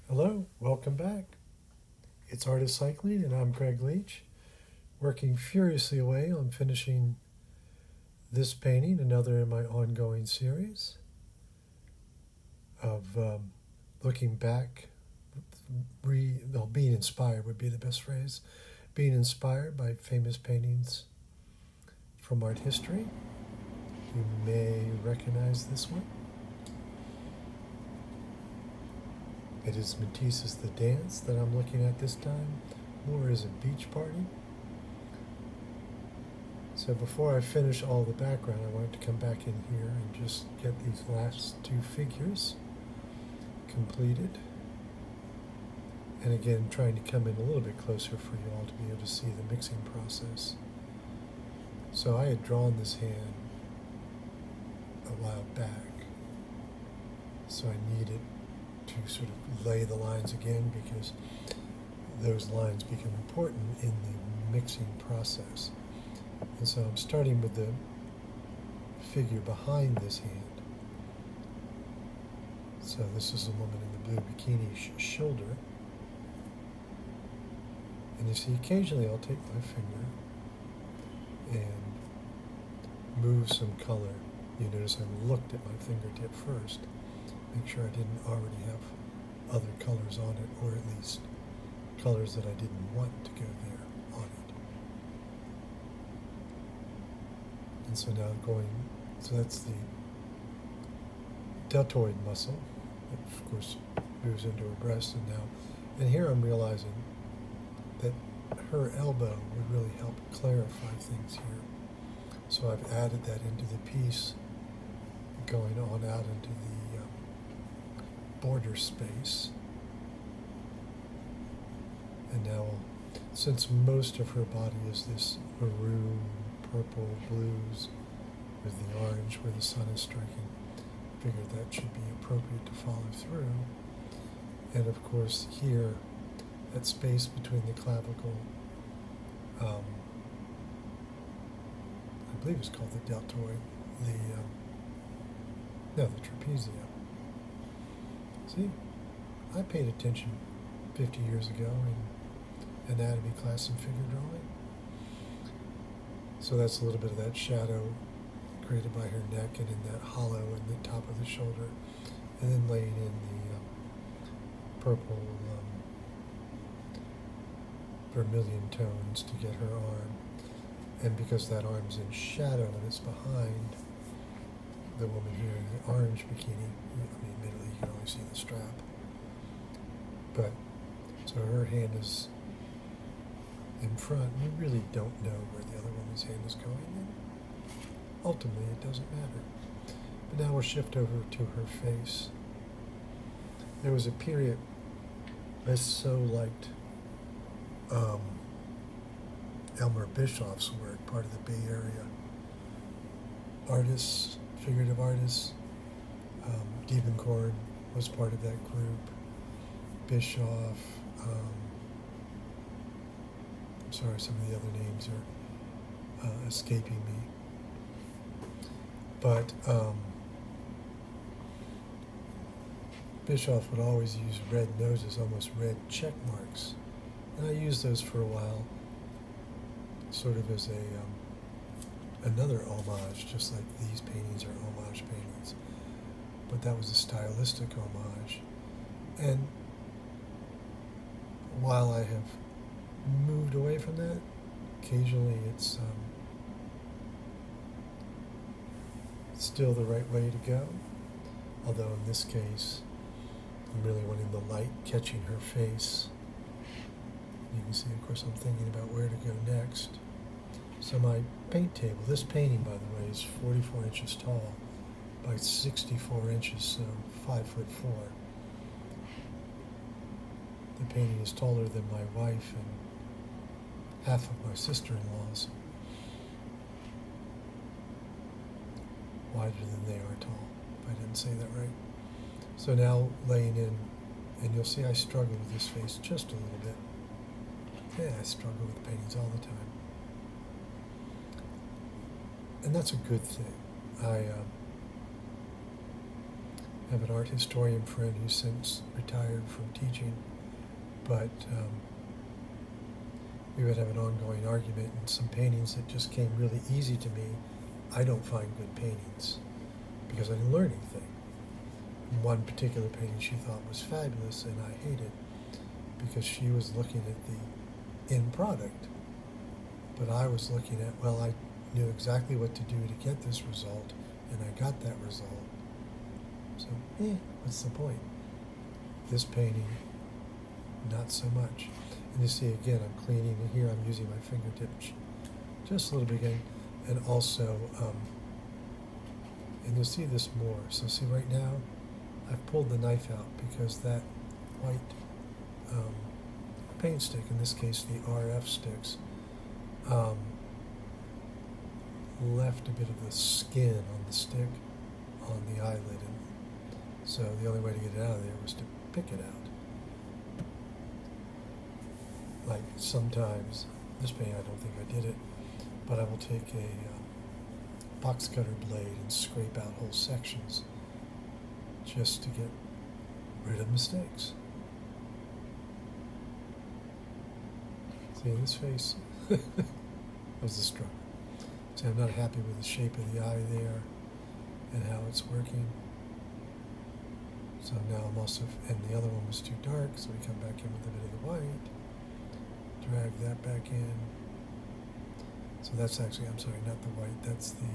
Hello, welcome back. It's Artist Cycling, and I'm Greg Leach, working furiously away on finishing this painting, another in my ongoing series of looking back, being inspired would be the best phrase, being inspired by famous paintings from art history. You may recognize this one. It is Matisse's The Dance that I'm looking at this time, more as a beach party. So before I finish all the background, I wanted to come back in here and just get these last two figures completed. And again, trying to come in a little bit closer for you all to be able to see the mixing process. So I had drawn this hand a while back, so I needed to sort of lay the lines again because those lines become important in the mixing process. And so I'm starting with the figure behind this hand. So this is a woman in the blue bikini shoulder. And you see, occasionally I'll take my finger and move some color. You notice I looked at my fingertip first, make sure I didn't already have other colors on it, or at least colors that I didn't want to go there on it. And so now so that's the deltoid muscle, that of course moves into her breast, and here I'm realizing that her elbow would really help clarify things here. So I've added that into the piece, going on out into the border space. And now, since most of her body is this maroon, purple, blues, with the orange where the sun is striking, I figured that should be appropriate to follow through. And of course here, that space between the clavicle, I believe it's called the deltoid, the trapezium. See, I paid attention 50 years ago in anatomy class and figure drawing. So that's a little bit of that shadow created by her neck and in that hollow in the top of the shoulder, and then laying in the purple vermilion tones to get her arm. And because that arm's in shadow and it's behind the woman here in the orange bikini, admittedly you can only see the strap. But, so her hand is in front. We really don't know where the other woman's hand is going, and ultimately it doesn't matter. But now we'll shift over to her face. There was a period I so liked Elmer Bischoff's work, part of the Bay Area artists, figurative artists. Diebenkorn was part of that group. Bischoff, I'm sorry, some of the other names are escaping me. But Bischoff would always use red noses, almost red check marks. And I used those for a while, sort of as another homage, just like these paintings are homage paintings. But that was a stylistic homage. And while I have moved away from that, occasionally it's still the right way to go. Although in this case, I'm really wanting the light catching her face. You can see, of course, I'm thinking about where to go next. So my paint table, this painting, by the way, is 44 inches tall by 64 inches, so 5'4". The painting is taller than my wife and half of my sister-in-law's. Wider than they are tall, if I didn't say that right. So now laying in, and you'll see I struggle with this face just a little bit. Yeah, I struggle with paintings all the time. And that's a good thing. I have an art historian friend who's since retired from teaching, but we would have an ongoing argument, and some paintings that just came really easy to me, I don't find good paintings because I didn't learn anything. One particular painting she thought was fabulous, and I hated because she was looking at the end product. But I was looking at, well, I knew exactly what to do to get this result, and I got that result. So, what's the point? This painting, not so much. And you see, again, I'm cleaning it here. I'm using my fingertips just a little bit again. And also, and you'll see this more. So see right now, I've pulled the knife out because that white paint stick, in this case the RF sticks, left a bit of the skin on the stick on the eyelid. And so the only way to get it out of there was to pick it out. Like sometimes, this painting I don't think I did it, but I will take a box cutter blade and scrape out whole sections just to get rid of mistakes. See, this face was a struggle. See, I'm not happy with the shape of the eye there and how it's working. So now I'm also, and the other one was too dark, so we come back in with a bit of the white, drag that back in. So that's actually, I'm sorry, not the white, that's the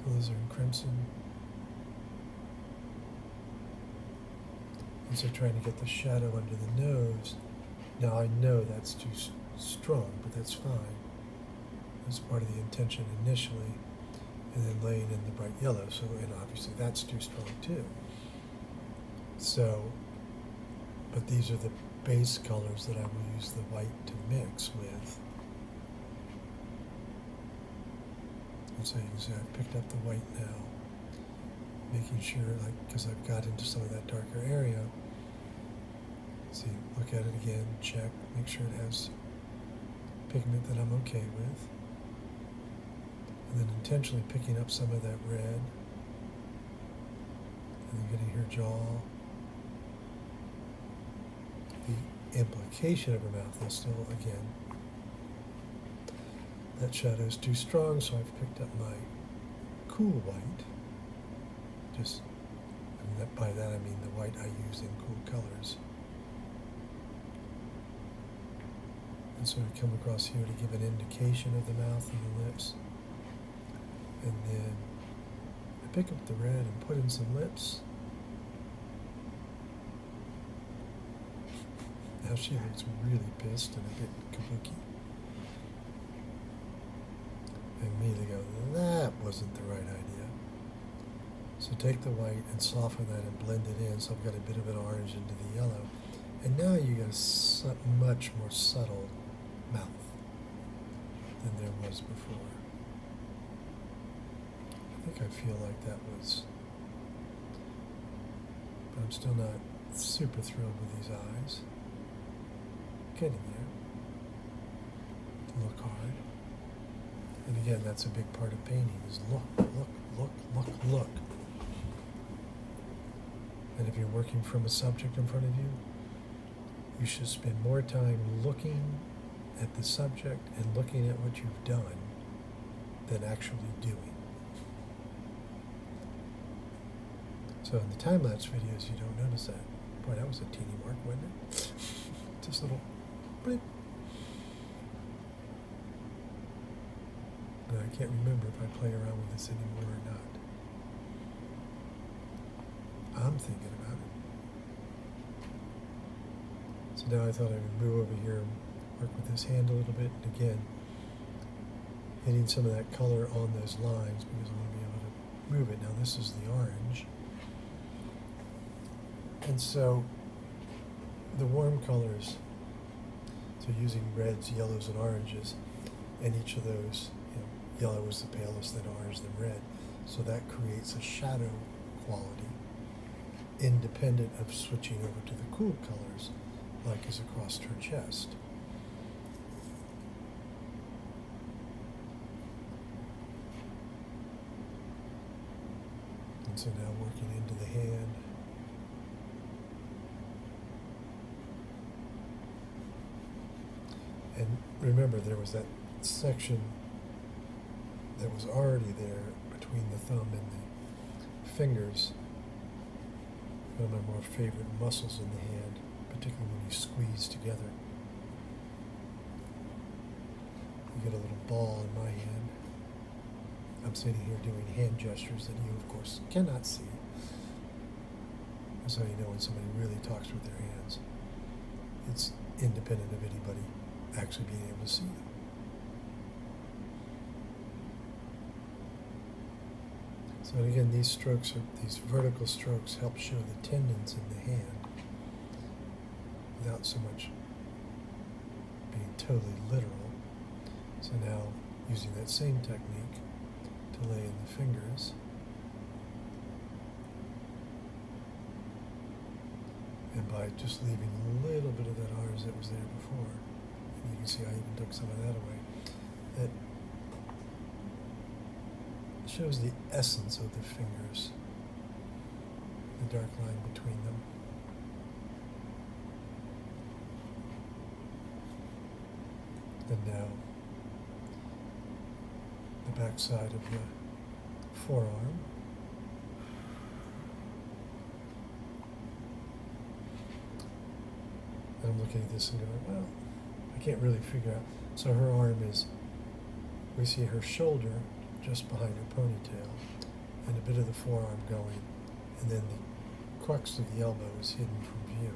alizarin crimson. And so trying to get the shadow under the nose. Now I know that's too strong, but that's fine. That's part of the intention initially, and then laying in the bright yellow. So, and obviously that's too strong too. So, but these are the base colors that I will use the white to mix with. And so you can see I've picked up the white now, making sure, like, because I've got into some of that darker area. See, look at it again, check, make sure it has pigment that I'm okay with. And then intentionally picking up some of that red. And then getting her jaw. The implication of her mouth is still, again, that shadow's too strong, so I've picked up my cool white. Just, and by that I mean the white I use in cool colors. And so I come across here to give an indication of the mouth and the lips. And then I pick up the red and put in some lips. Now she looks really pissed and a bit kabuki. And immediately go, that wasn't the right idea. So take the white and soften that and blend it in, so I've got a bit of an orange into the yellow. And now you get a much more subtle mouth than there was before. I think I feel like that was, but I'm still not super thrilled with these eyes. Getting there. Look hard. And again, that's a big part of painting, is look, look, look, look, look. And if you're working from a subject in front of you, you should spend more time looking at the subject and looking at what you've done than actually doing. So in the time-lapse videos, you don't notice that. Boy, that was a teeny mark, wasn't it? Just a little blip. But I can't remember if I play around with this anymore or not. I'm thinking about it. So now I thought I would move over here and work with this hand a little bit. And again, hitting some of that color on those lines because I want to be able to move it. Now this is the orange. And so the warm colors, so using reds, yellows, and oranges, and each of those, yellow is the palest, then orange, then red. So that creates a shadow quality independent of switching over to the cool colors, like is across her chest. And so now working into the hand. And remember, there was that section that was already there between the thumb and the fingers. One of my more favorite muscles in the hand, particularly when you squeeze together. You get a little ball in my hand. I'm sitting here doing hand gestures that you, of course, cannot see. That's how you know when somebody really talks with their hands. It's independent of anybody actually being able to see them. So again, these vertical strokes help show the tendons in the hand without so much being totally literal. So now, using that same technique to lay in the fingers, and by just leaving a little bit of that ours that was there before, and you can see I even took some of that away, that shows the essence of the fingers, the dark line between them. And now, the back side of the forearm. And I'm looking at this and going, well, I can't really figure out. So her arm is, we see her shoulder just behind her ponytail, and a bit of the forearm going, and then the crux of the elbow is hidden from view.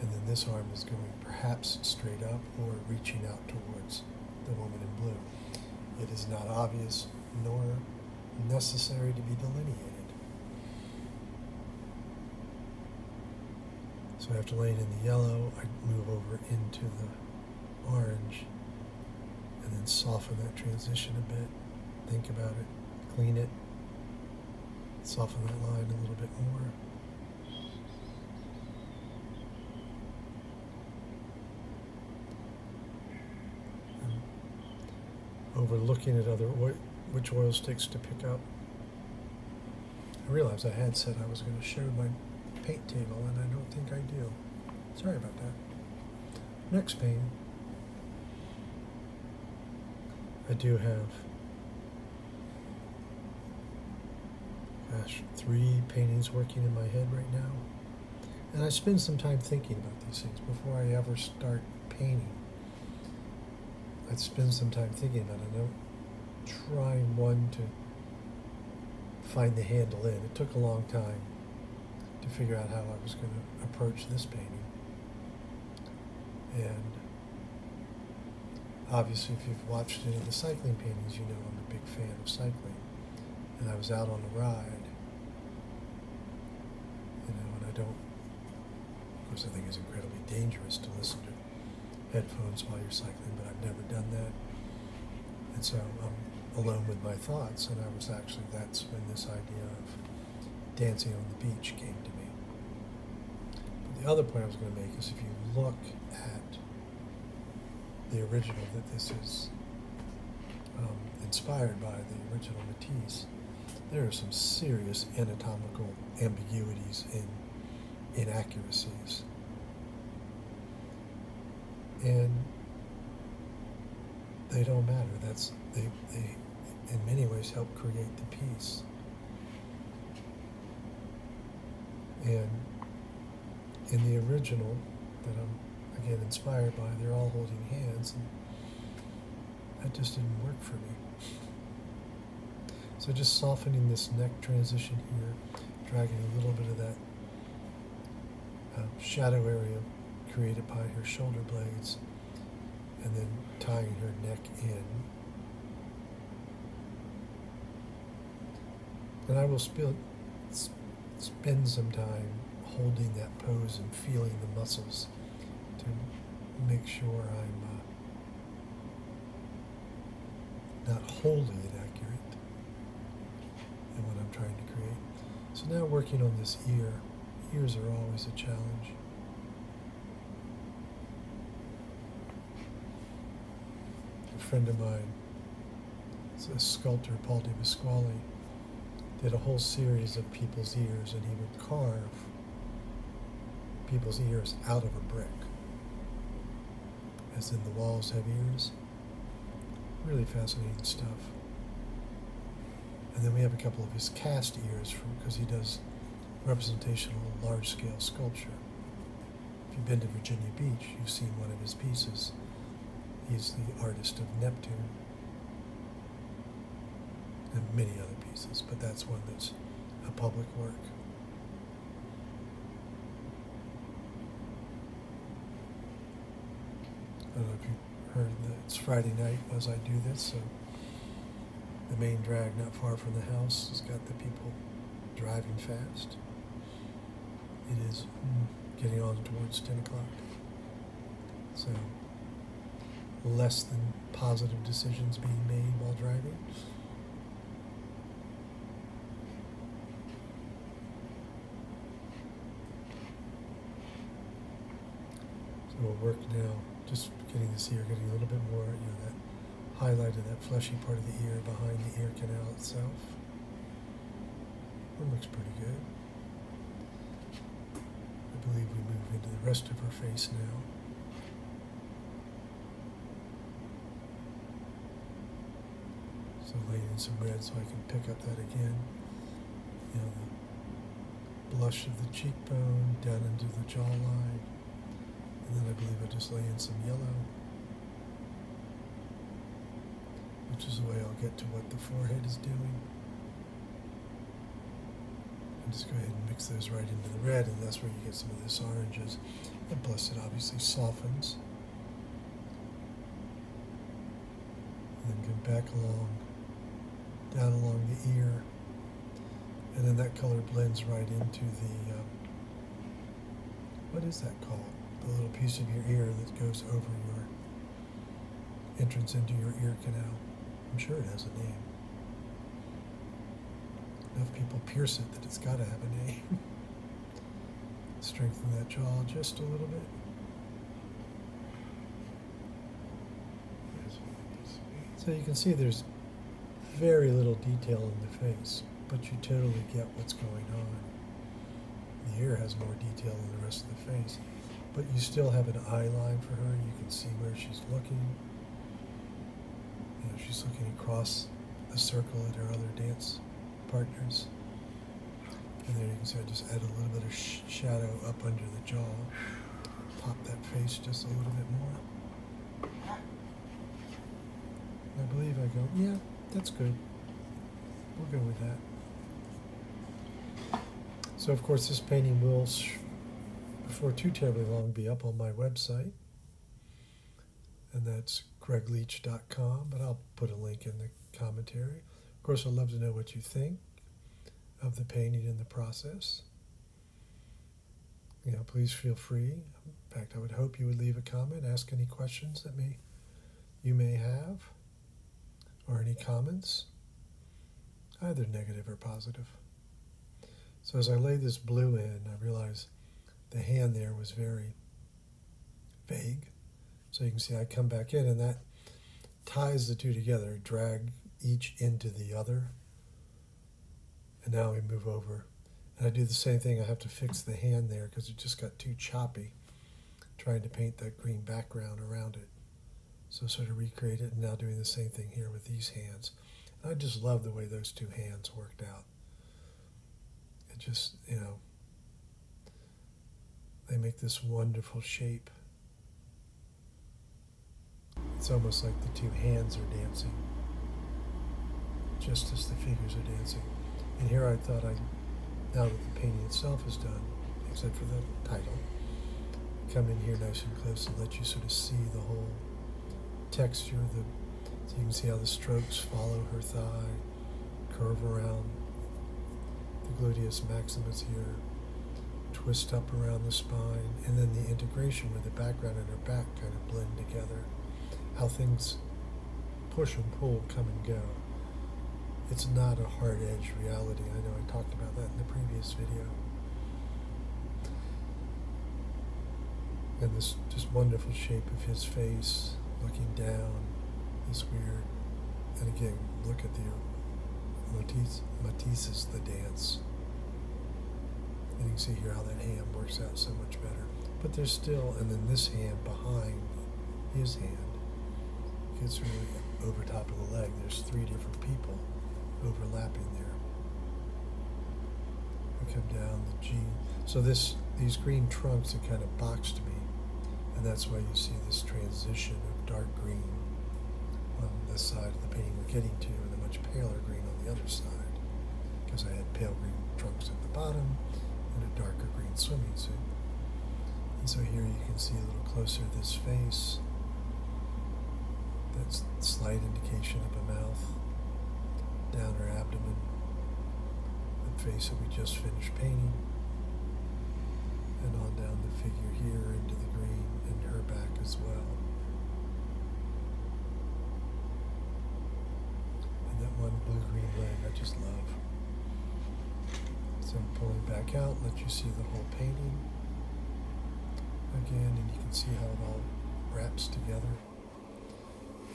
And then this arm is going perhaps straight up or reaching out towards the woman in blue. It is not obvious nor necessary to be delineated. So after laying in the yellow, I move over into the orange and then soften that transition a bit. Think about it, clean it, soften that line a little bit more. Over looking at which oil sticks to pick up. I realized I had said I was going to show my paint table, and I don't think I do. Sorry about that. Next painting. I do have, 3 paintings working in my head right now. And I spend some time thinking about these things before I ever start painting. I'd spend some time thinking about it. I don't try one to find the handle in. It took a long time to figure out how I was going to approach this painting. And obviously, if you've watched any of the cycling paintings, you know I'm a big fan of cycling. And I was out on a ride, and I don't, of course I think it's incredibly dangerous to listen to headphones while you're cycling, but I've never done that. And so I'm alone with my thoughts, and that's when this idea of dancing on the beach came to me. But the other point I was going to make is if you look at the original that this is inspired by, the original Matisse, there are some serious anatomical ambiguities and inaccuracies. And they don't matter. They in many ways help create the piece. And in the original that I'm again inspired by, they're all holding hands, and that just didn't work for me. So just softening this neck transition here, dragging a little bit of that shadow area created by her shoulder blades, and then tying her neck in. And I will spend some time holding that pose and feeling the muscles to make sure I'm not wholly inaccurate in what I'm trying to create. So now working on this ear. Ears are always a challenge. A friend of mine It's a sculptor, Paul de Pasquale, did a whole series of people's ears, and he would carve people's ears out of a brick, as in the walls have ears. Really fascinating stuff. And then we have a couple of his cast ears, because he does representational large-scale sculpture. If you've been to Virginia Beach, you've seen one of his pieces. He's the artist of Neptune, and many other pieces, but that's one that's a public work. I don't know if you heard that it's Friday night as I do this, so the main drag not far from the house has got the people driving fast. It is getting on towards 10 o'clock. So less than positive decisions being made while driving. So we'll work now, just getting this ear, getting a little bit more, that highlight of that fleshy part of the ear behind the ear canal itself. That looks pretty good. I believe we move into the rest of her face now. So laying in some red so I can pick up that again. The blush of the cheekbone down into the jawline. And then I believe I just lay in some yellow, which is the way I'll get to what the forehead is doing. And just go ahead and mix those right into the red, and that's where you get some of this oranges. And plus it obviously softens. And then come back down along the ear. And then that color blends right into the, what is that called? The little piece of your ear that goes over your entrance into your ear canal. I'm sure it has a name. Enough people pierce it that it's got to have a name. Strengthen that jaw just a little bit. So you can see there's very little detail in the face, but you totally get what's going on. The ear has more detail than the rest of the face. But you still have an eye line for her. You can see where she's looking. She's looking across the circle at her other dance partners. And there you can see I just add a little bit of shadow up under the jaw. Pop that face just a little bit more. And I believe I go, yeah, that's good. We'll go with that. So of course this painting will before too terribly long be up on my website, and that's greigleach.com, but I'll put a link in the commentary. Of course, I'd love to know what you think of the painting and the process. Please feel free. In fact, I would hope you would leave a comment, ask any questions that you may have, or any comments, either negative or positive. So as I lay this blue in, I realize the hand there was very vague. So you can see I come back in, and that ties the two together, drag each into the other. And now we move over. And I do the same thing. I have to fix the hand there because it just got too choppy trying to paint that green background around it. So sort of recreate it, and now doing the same thing here with these hands. And I just love the way those two hands worked out. It just, they make this wonderful shape. It's almost like the two hands are dancing, just as the figures are dancing. And here I thought now that the painting itself is done, except for the title, come in here nice and close and let you sort of see the whole texture. So you can see how the strokes follow her thigh, curve around the gluteus maximus here, twist up around the spine, and then the integration with the background and her back kind of blend together. How things push and pull, come and go. It's not a hard-edged reality. I know I talked about that in the previous video. And this just wonderful shape of his face, looking down, this weird And again, look at the Matisse's The Dance. And you can see here how that hand works out so much better. But there's still, and then this hand behind his hand gets really over top of the leg. There's 3 different people overlapping there. We come down the G. So these green trunks have kind of boxed me, and that's why you see this transition of dark green on this side of the painting we're getting to, and a much paler green on the other side, because I had pale green trunks at the bottom and a darker green swimming suit. And so here you can see a little closer this face. That's slight indication of a mouth, down her abdomen, the face that we just finished painting, and on down the figure here into the green and her back as well. And that one blue-green leg I just love. So I'm pulling back out, let you see the whole painting again, and you can see how it all wraps together.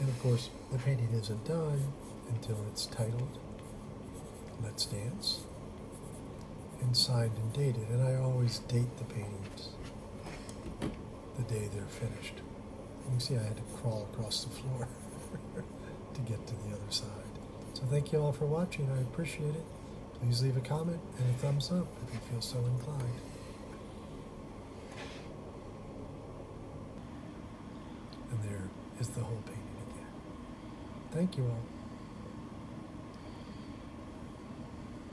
And of course, the painting isn't done until it's titled Let's Dance and signed and dated. And I always date the paintings the day they're finished. You can see I had to crawl across the floor to get to the other side. So thank you all for watching. I appreciate it. Please leave a comment and a thumbs up if you feel so inclined. And there is the whole painting again. Thank you all.